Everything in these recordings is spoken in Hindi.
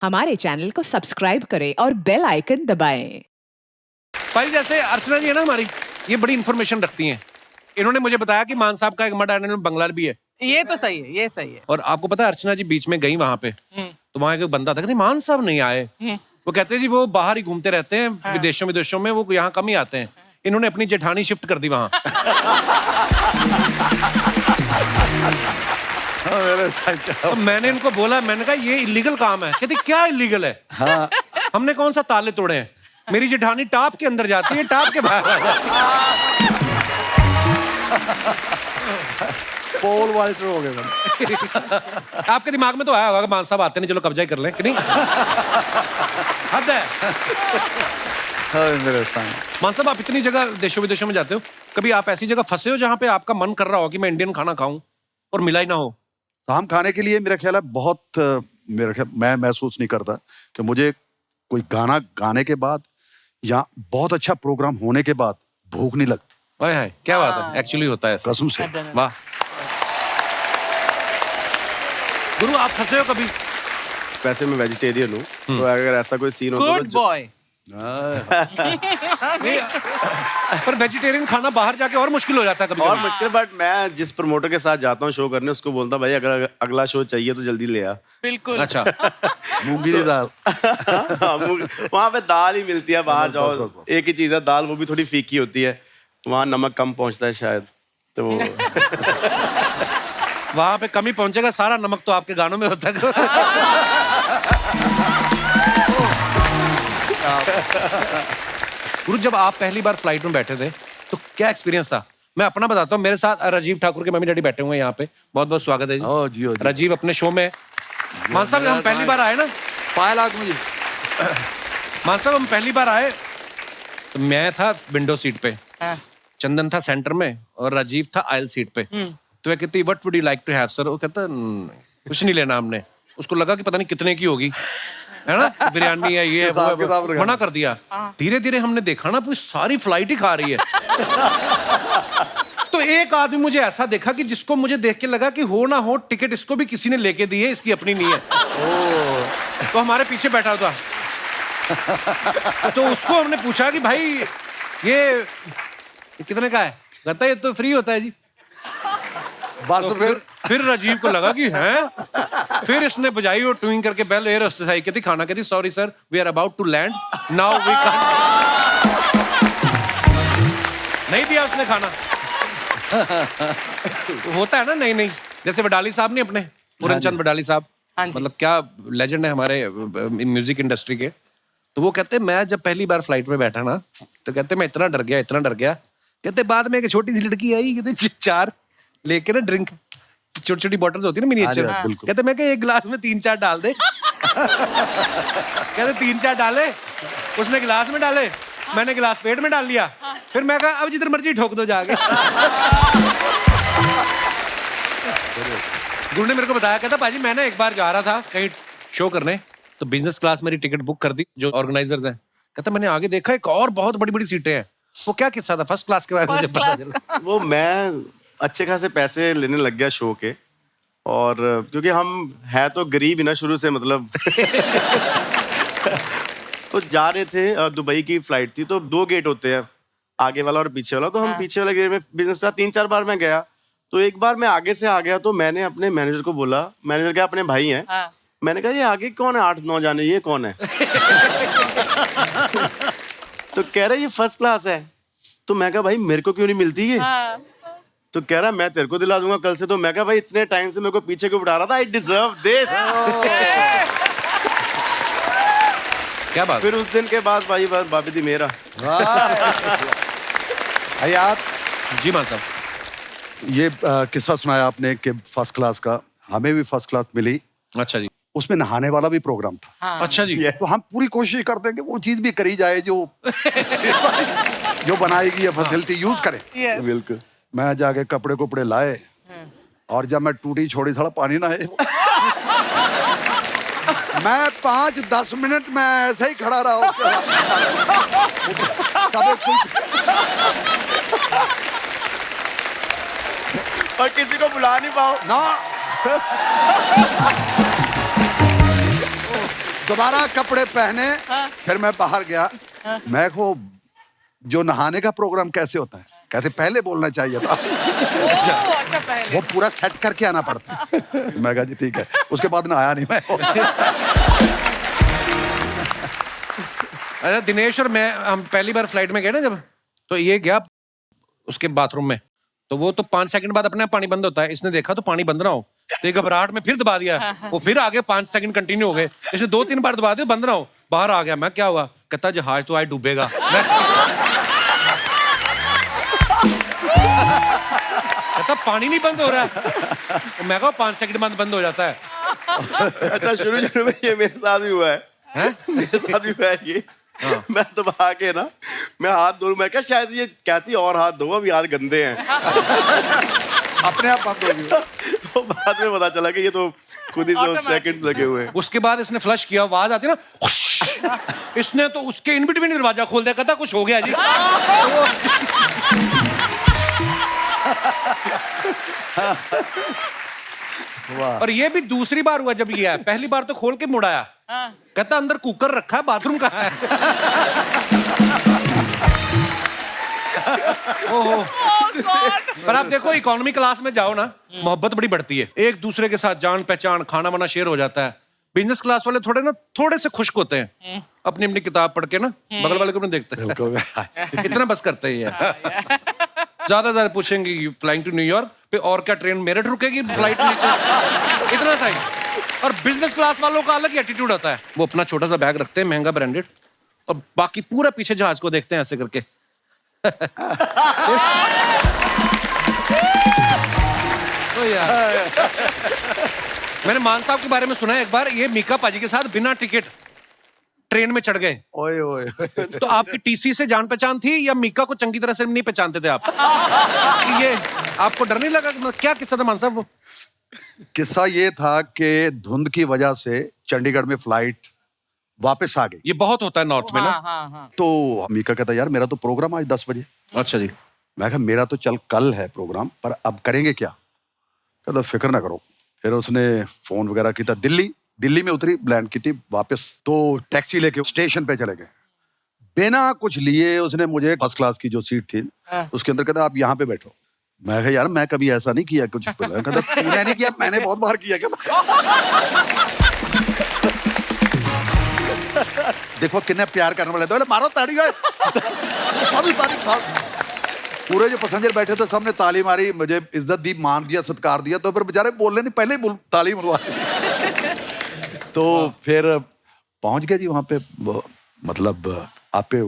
हमारे चैनल को सब्सक्राइब करें और बेल आइकन दबाएं। भाई जैसे अर्चना जी है ना हमारी, ये बड़ी इन्फॉर्मेशन रखती हैं। इन्होंने मुझे बताया कि मान साहब का एक मड आइलैंड में बंगला भी है। ये तो सही है, ये सही है। और आपको पता है अर्चना जी बीच में गई वहां पे, तो वहां एक बंदा था, कहते मान साहब नहीं आए। वो कहते जी वो बाहर ही घूमते रहते हैं, विदेशों में, वो यहाँ कम ही आते हैं। इन्होंने अपनी जेठानी शिफ्ट कर दी वहां। तो मैंने इनको बोला, मैंने कहा ये इलीगल काम है। कहती क्या इलीगल है? हाँ। हमने कौन सा ताले तोड़े हैं? मेरी जेठानी टॉप के अंदर जाती है, टॉप के बाहर आ जाती है। पोल वाल्टर हो गए। आपके दिमाग में तो आया होगा मान साहब आते नहीं, चलो कब्जा ही कर लें, कि नहीं? हद है। मान साहब आप इतनी जगह देशों विदेशों में जाते हो, कभी आप ऐसी जगह फंसे हो जहां पे आपका मन कर रहा हो कि मैं इंडियन खाना खाऊं और मिला ही ना हो? तो हम खाने के लिए मेरा ख्याल है बहुत, मेरा ख्याल मैं महसूस नहीं करता कि मुझे कोई गाना गाने के बाद या बहुत अच्छा प्रोग्राम होने के बाद भूख नहीं लगती। हाय हाय, क्या बात है, एक्चुअली होता है ऐसा। कसम से। वाह। गुरु आप फंसे हो कभी? वैसे मैं वेजिटेरियन हूँ, तो अगर ऐसा कोई सीन होता गुड बॉय। पर वेजिटेरियन खाना बाहर जाके और मुश्किल हो जाता है कभी और मुश्किल, बट मैं जिस प्रमोटर के साथ जाता हूँ शो करने, उसको बोलता भाई अगर अगला शो चाहिए तो जल्दी ले आ। बिल्कुल। अच्छा। मूंगी की दाल। वहाँ पे दाल ही मिलती है, बाहर जाओ एक ही चीज है दाल, वो भी थोड़ी फीकी होती है, वहाँ नमक कम पहुँचता है शायद, तो वहां पे कमी पहुंचेगा, सारा नमक तो आपके गानों में होता है। गुरु जब आप पहली बार फ्लाइट में बैठे थे तो क्या एक्सपीरियंस था? मैं अपना बताता हूँ, मेरे साथ राजीव ठाकुर के मम्मी डैडी बैठे हुए हैं यहाँ पे, बहुत बहुत स्वागत है जी। जी राजीव अपने शो में। मान साहब हम पहली बार आए ना, पायल आग मुझे। मान साहब हम पहली बार आए तो मैं था विंडो सीट पे, चंदन था सेंटर में और राजीव था आयल सीट पे। तो वह कहती what would you like to have sir? वो कहता कुछ नहीं लेना हमने। उसको लगा कि पता नहीं कितने की होगी, है ना, बिरयानी है ये, मना कर दिया। धीरे धीरे हमने देखा ना पूरी सारी फ्लाइट ही खा रही है। तो एक आदमी मुझे ऐसा देखा कि जिसको मुझे देख के लगा कि हो ना हो टिकट इसको भी किसी ने लेके दी है, इसकी अपनी नहीं है। तो हमारे पीछे बैठा था, तो उसको हमने पूछा कि भाई ये कितने का है? कहता है ये तो फ्री होता है जी। बस तो फिर राजीव को लगा कि हैं, फिर इसने बजाई और ट्विंग करके बेल एयर होस्टेस आई, कहती खाना, कहती sorry sir we are about to land now we can. नहीं दिया उसने खाना। होता है ना, नहीं जैसे वडाली साहब नहीं अपने पूरनचंद वडाली साहब, मतलब क्या लेजेंड है हमारे म्यूजिक इंडस्ट्री के। तो वो कहते मैं जब पहली बार फ्लाइट में बैठा ना, तो कहते मैं इतना डर गया। कहते बाद में एक छोटी सी लड़की आई, कहते 4 लेके ना ड्रिंक, छोटी छोटी बॉटल्स होती है ना मिनिएचर, कहते मैं एक गिलास में 3-4 डाल दे। कहते 3-4 डाले, उसने गिलास में डाले, मैंने गिलास पेट में डाल लिया। फिर मैं कहा अब जिधर मर्जी ठोक दो जाके। गुरु ने मेरे को बताया, कहता पाजी मैं ना एक बार जा रहा था कहीं शो करने, तो बिजनेस क्लास मेरी टिकट बुक कर दी जो ऑर्गेनाइजर्स हैं। कहता मैंने आगे देखा एक और बहुत बड़ी बड़ी सीटें हैं। वो क्या किस्सा था? फर्स्ट क्लास के बारे में मुझे पता चला। वो मैं अच्छे खासे पैसे लेने लग गया शो के, और क्योंकि हम है तो गरीब ही ना शुरू से, मतलब तो जा रहे थे, दुबई की फ्लाइट थी, तो 2 गेट होते हैं, आगे वाला और पीछे वाला। तो हम पीछे वाले गेट में बिजनेस क्लास 3-4 बार मैं गया। तो एक बार मैं आगे से आ गया, तो मैंने अपने मैनेजर को बोला, मैनेजर क्या अपने भाई हैं, मैंने कहा ये आगे कौन है 8-9 जाने, ये कौन है? तो कह रहा ये फर्स्ट क्लास है। तो मैं कहा भाई मेरे को क्यों नहीं मिलती ये? तो कह रहा मैं तेरे को दिला दूंगा कल से। तो मैं कहा भाई इतने टाइम से मेरे को पीछे क्यों बिठा रहा था? I deserve this. क्या बात? फिर उस दिन के बाद भाई बस बाबी दी मेरा। यार जी मान साहब, ये किस्सा सुनाया आपने कि फर्स्ट क्लास का, हमें भी फर्स्ट क्लास मिली। अच्छा जी। उसमें नहाने वाला भी प्रोग्राम था। अच्छा जी। तो हम पूरी कोशिश करते हैं कि वो चीज भी करी जाए जो जो बनाएगी, ये फैसिलिटी यूज करें। बिल्कुल। मैं जाके कपड़े कुपड़े लाए, और जब मैं टूटी छोड़ी थोड़ा पानी ना है, मैं 5-10 मिनट में ऐसे ही खड़ा रहा। और किसी को बुला नहीं पाओ ना। दोबारा कपड़े पहने, फिर मैं बाहर गया। मैं को जो नहाने का प्रोग्राम कैसे होता है, कहते पहले बोलना चाहिए था। अच्छा पहले वो पूरा सेट करके आना पड़ता है। मैं कहा जी ठीक है। उसके बाद नहाया नहीं मैं। अच्छा, दिनेश और मैं हम पहली बार फ्लाइट में गए ना जब, तो ये गया उसके बाथरूम में, तो वो तो 5 सेकंड बाद अपने आप पानी बंद होता है। इसने देखा तो पानी बंद ना हो, तो एक घबराहट में फिर दबा दिया। वो फिर आगे 5 सेकंड कंटिन्यू हो गए। इसने 2-3 बार दबा दिया, बंद ना हो। बाहर आ गया। मैं क्या हुआ? कहता जहाज तो आज डूबेगा। कहता पानी नहीं बंद हो रहा है। मैं कहा 5 सेकंड बाद बंद हो जाता है। अच्छा, शुरू में ये मेरे साथ भी हुआ है। मेरे साथ भी हुआ है ये। मैं तो भागे ना, मैं हाथ धो, मैं क्या शायद ये कहती और हाथ धो, अभी हाथ गंदे हैं। अपने आप बंद हो गया। तो बाद में पता चला कि ये तो खुद ही जो सेकंड लगे हुए हैं। उसके बाद इसने फ्लश किया, आवाज आती ना, इसने तो उसके इन बिटवीन दरवाजा खोल दिया। कहता कुछ हो गया जी। और ये भी दूसरी बार हुआ जब ये आया। पहली बार तो खोल के मुड़ाया। कहता अंदर कुकर रखा है, बाथरूम कहाँ है? ओहो। पर आप देखो, इकोनॉमी क्लास में जाओ ना, मोहब्बत बड़ी बढ़ती है, एक दूसरे के साथ जान पहचान, खाना वाना शेयर हो जाता है। बिजनेस क्लास वाले थोड़े से खुश्क होते हैं, अपनी अपनी किताब पढ़ के ना, बगल वाले को नहीं देखते। इतना बस करते ही है। ज्यादा पूछेंगे फ्लाइंग टू न्यूयॉर्क पे, और क्या ट्रेन मेरठ रुकेगी, फ्लाइट नीचे, इतना सही। और बिजनेस क्लास वालों का अलग ही एटीट्यूड होता है। वो अपना छोटा सा बैग रखते हैं, महंगा ब्रांडेड, और बाकी पूरा पीछे जहाज को देखते हैं ऐसे करके। तो यार, मैंने मान साहब के बारे में सुना है एक बार, ये मीका पाजी के साथ बिना टिकट ट्रेन में चढ़ गए। ओए ओए। तो आपकी टीसी से जान पहचान थी या मीका को चंगी तरह से नहीं पहचानते थे आप? ये आपको डर नहीं लगा? क्या किस्सा था मान साहब वो? किस्सा ये था कि धुंध की वजह से चंडीगढ़ में फ्लाइट वापस आ गई। ये बहुत होता है नॉर्थ में ना। तो मीका कहता यार मेरा तो प्रोग्राम आज 10 बजे। अच्छा जी। मैं कहा मेरा तो चल कल है प्रोग्राम, पर अब करेंगे क्या? कहता फिक्र ना करो। फिर उसने फोन वगैरह की था, दिल्ली में उतरी, लैंड की थी वापस, तो टैक्सी लेके स्टेशन पे चले गए। बिना कुछ लिए उसने मुझे फर्स्ट क्लास की जो सीट थी उसके अंदर कहता आप यहाँ पे बैठो। मैं कहा यार मैं कभी ऐसा नहीं किया कुछ। कहता तूने नहीं किया, मैंने बहुत बार किया। कहता देखो कितने प्यार करने वाले थे, मारो ताड़ी गए। सभी तारीफ था, पूरे जो पैसेंजर बैठे थे सबने ताली मारी, मुझे इज्जत दी, मान दिया, सत्कार दिया। तो फिर बेचारे बोलने नहीं, पहले ही ताली मरवा। तो फिर पहुंच गए जी वहां पे। मतलब आप पे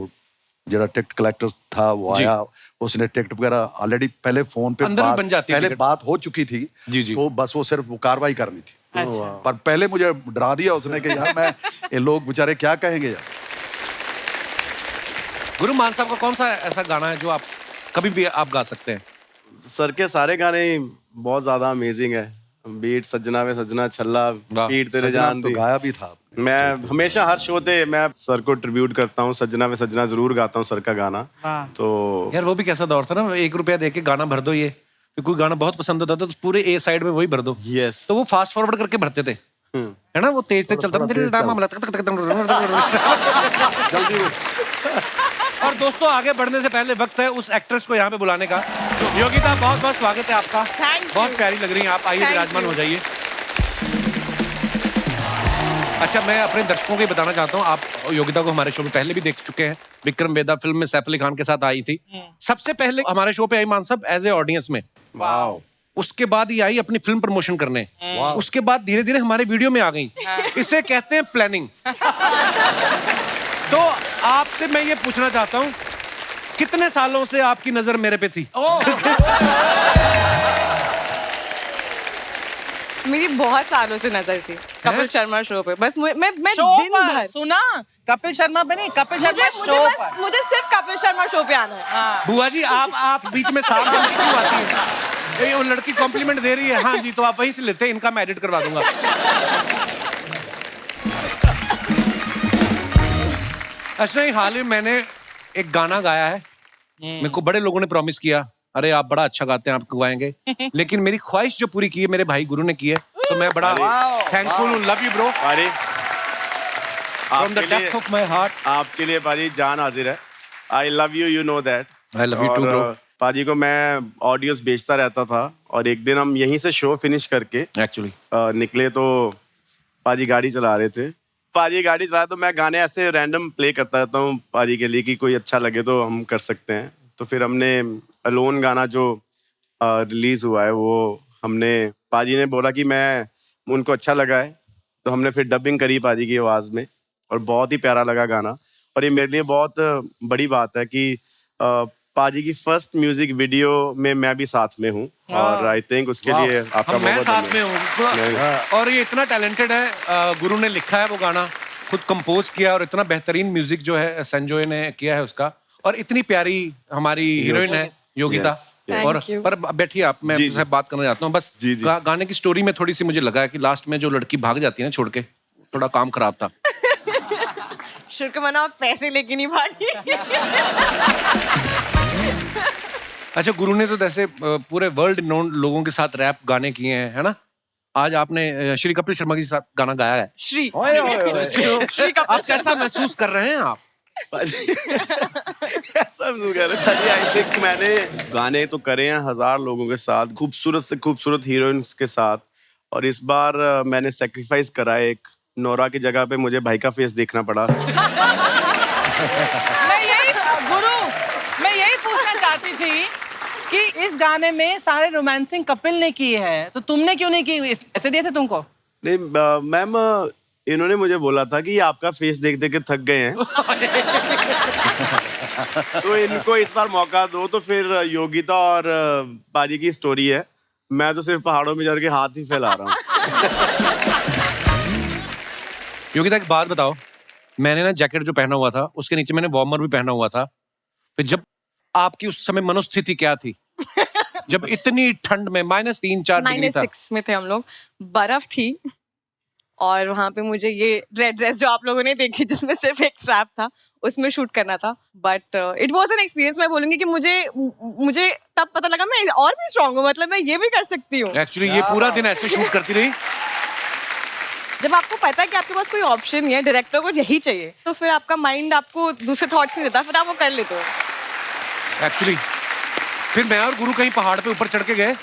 जरा टिकट कलेक्टर था वो आया, उसने टिकट वगैरह ऑलरेडी पहले फोन पे अंदर बन जाती है, पहले बात हो चुकी थी जी। तो बस वो सिर्फ वो कार्रवाई करनी थी। अच्छा। पर पहले मुझे डरा दिया उसने कि यार मैं ये लोग बेचारे क्या कहेंगे यार। गुरु मान साहब का कौन सा ऐसा गाना है जो आप कभी भी आप गा सकते हैं? सर के सारे गाने बहुत ज्यादा अमेजिंग है। बीट सजना वे सजना छल्ला, पीट तेरे जान तो दी। गाया भी था। मैं हमेशा हर शो पे मैं सर को ट्रिब्यूट करता हूँ, सजना वे सजना जरूर गाता हूँ सर का गाना। तो यार वो भी कैसा दौर था ना, 1 रुपया दे के गाना भर दो, ये कोई गाना बहुत पसंद होता था तो पूरे ए साइड में वही भर दो। यस। तो वो फास्ट फॉरवर्ड करके भरते थे, है ना, वो तेज चलता था। जल्दी। और दोस्तों आगे बढ़ने से पहले वक्त है उस एक्ट्रेस को यहाँ पे बुलाने का। योगिता, बहुत बहुत स्वागत है आपका। बहुत प्यारी लग रही हैं आप, आइए विराजमान हो जाइए। अच्छा, मैं अपने दर्शकों को ये बताना चाहता हूँ, आप योगिता को हमारे शो में पहले भी देख चुके हैं। विक्रम वेदा फिल्म में सैफ अली खान के साथ आई थी। सबसे पहले हमारे शो पे आई मान साहब एज ए ऑडियंस में। वाओ। उसके बाद ये आई अपनी फिल्म प्रमोशन करने। उसके बाद धीरे धीरे हमारे वीडियो में आ गई। इसे कहते हैं प्लानिंग। तो आपसे मैं ये पूछना चाहता हूँ, कितने सालों से आपकी नजर मेरे पे थी? मेरी बहुत सालों से नजर थी कपिल शर्मा शो पे। बस मैं शो दिन पर भर सुना, कपिल शर्मा पे नहीं, कपिल शर्मा शो पर। मुझे सिर्फ कपिल शर्मा शो पे आना है। बुआ जी आप बीच में साफ गलती क्यों आती है? ये वो लड़की कॉम्प्लीमेंट दे रही है। हाँ जी, तो आप वहीं से लेते हैं, इनका मैं एडिट करवा दूंगा। अच्छा, ही हाल ही मैंने एक गाना गाया है। मेरे को बड़े लोगों ने प्रॉमिस किया, अरे आप बड़ा अच्छा गाते हैं, आपको गाएंगे। लेकिन मेरी ख्वाहिश जो पूरी की है मेरे भाई गुरु ने की है, तो मैं बड़ा थैंकफुल हूँ। Love you bro. अरे फ्रॉम द आपके लिए- डेप्थ ऑफ माय हार्ट। आपके लिए पाजी जान हाजिर है। I love you, you know that. I love you too bro. पाजी को मैं ऑडियोज बेचता रहता था और एक दिन हम यहीं से शो फिनिश करके एक्चुअली निकले तो पाजी गाड़ी चला रहे थे। पाजी गाड़ी चला तो मैं गाने ऐसे रैंडम प्ले करता रहता हूँ पाजी के लिए कि कोई अच्छा लगे तो हम कर सकते हैं। तो फिर हमने अलोन गाना जो रिलीज हुआ है वो हमने, पाजी ने बोला कि मैं उनको अच्छा लगा है तो हमने फिर डबिंग करी पाजी की आवाज़ में और बहुत ही प्यारा लगा गाना। और ये मेरे लिए बहुत बड़ी बात है कि पाजी की फर्स्ट म्यूजिक वीडियो में मैं भी साथ में हूँ और आई थिंक उसके लिए आपका मैं बहुत साथ में हूँ और ये इतना टैलेंटेड है। गुरु ने लिखा है वो गाना, खुद कंपोज किया और इतना बेहतरीन म्यूजिक जो है संजय ने किया है उसका। और इतनी प्यारी हमारी हीरोइन है योगिता। और Thank you. पर बैठिए आप, मैं जी, आपसे बात करना चाहता हूँ बस। जी, जी। गाने की स्टोरी में थोड़ी सी मुझे लगा है कि लास्ट में जो लड़की भाग जाती है ना छोड़ के, थोड़ा काम खराब था। शुक्र मना आप पैसे लेके नहीं भागी। अच्छा, गुरु ने तो जैसे पूरे वर्ल्ड नोन लोगों के साथ रैप गाने किए हैं, है ना? आज आपने श्री कपिल शर्मा के साथ गाना गाया है। श्री आप कैसा महसूस कर रहे हैं आप? ऐसा महसूस कर रहे हैं। आई थिंक मैंने गाने तो करे हैं 1000 लोगों के साथ, खूबसूरत से खूबसूरत हीरोइंस के साथ, और इस बार मैंने सेक्रीफाइस करा है। एक नोरा की जगह पे मुझे भाई का फेस देखना पड़ा। मैं यही पूछना चाहती थी कि इस गाने में सारे रोमांसिंग कपिल ने की है तो तुमने क्यों नहीं की? ऐसे दिए थे तुमको? नहीं मैम, इन्होंने मुझे बोला था कि ये आपका फेस देख देख के थक गए हैं तो इनको इस बार मौका दो। तो फिर योगिता और पाजी की स्टोरी है, मैं तो सिर्फ पहाड़ों में चढ़ के हाथ ही फैला रहा हूँ। योगिता एक बात बताओ, मैंने ना जैकेट जो पहना हुआ था उसके नीचे मैंने वार्मर भी पहना हुआ था। फिर जब आपकी उस समय मनोस्थिति क्या थी जब इतनी ठंड में -3-4 डिग्री था? -6 में थे हम लोग, बर्फ थी और वहां पे मुझे ये रेड ड्रेस जो आप लोगों ने देखी जिसमें सिर्फ एक स्ट्रैप था उसमें शूट करना था। But it was an experience. मैं बोलूंगी कि मुझे तब पता लगा मैं और भी स्ट्रांग हूँ, मतलब मैं ये भी कर सकती हूँ। एक्चुअली ये पूरा दिन ऐसे शूट करती रही। जब आपको पता है कि आपके पास कोई ऑप्शन नहीं है, डायरेक्टर को यही चाहिए, तो फिर आपका माइंड आपको दूसरे थॉट्स नहीं देता, फिर आप वो कर लेते हो। एक्चुअली फिर मैं और गुरु कहीं पहाड़ पे ऊपर चढ़ के गए,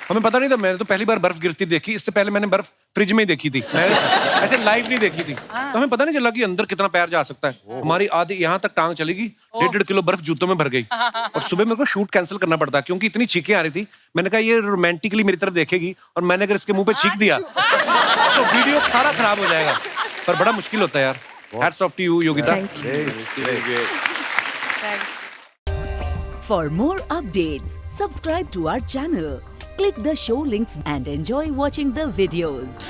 हमें पता नहीं था। मैंने तो पहली बार बर्फ गिरती देखी, इससे पहले मैंने बर्फ फ्रिज में ही देखी थी, मैं ऐसे लाइव नहीं देखी थी। तो हमें पता नहीं चला कि अंदर कितना पैर जा सकता है। हमारी आधी यहाँ तक टांग चलेगी, 1.5 किलो बर्फ जूतों में भर गई और सुबह मेरे को शूट कैंसिल करना पड़ता क्योंकि इतनी छींकें आ रही थी। मैंने कहा ये रोमांटिकली मेरी तरफ देखेगी और मैंने अगर इसके मुंह पे छींक दिया तो वीडियो सारा खराब हो जाएगा। पर बड़ा मुश्किल होता है यार। Hats off to you Yogita. For more updates, subscribe to our channel, click the show links and enjoy watching the videos.